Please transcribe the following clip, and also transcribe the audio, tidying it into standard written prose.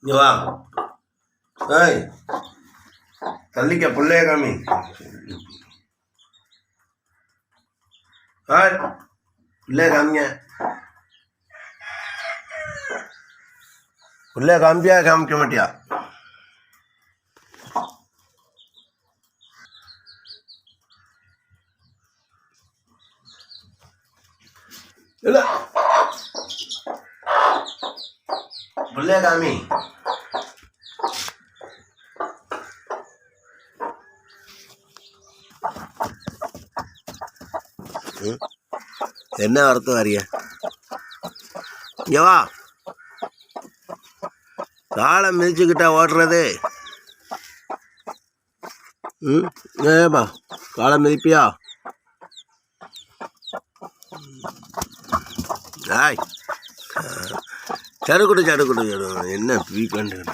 இங்க வா. ஏய், தள்ளிக்க பிள்ளைய காமி. பிள்ளைய காமிங்க. பிள்ளைய காமிப்பியா காமிக்க மாட்டியா? இல்ல பிள்ளைய காமி. என்ன வரத்து வரிய? இங்க வா. காலை மிதிச்சுக்கிட்டா ஓடுறது. ஏப்பா காலை மிதிப்பியா? ஆய் சடுக்குடு என்ன பீ பண்ணுறேன்.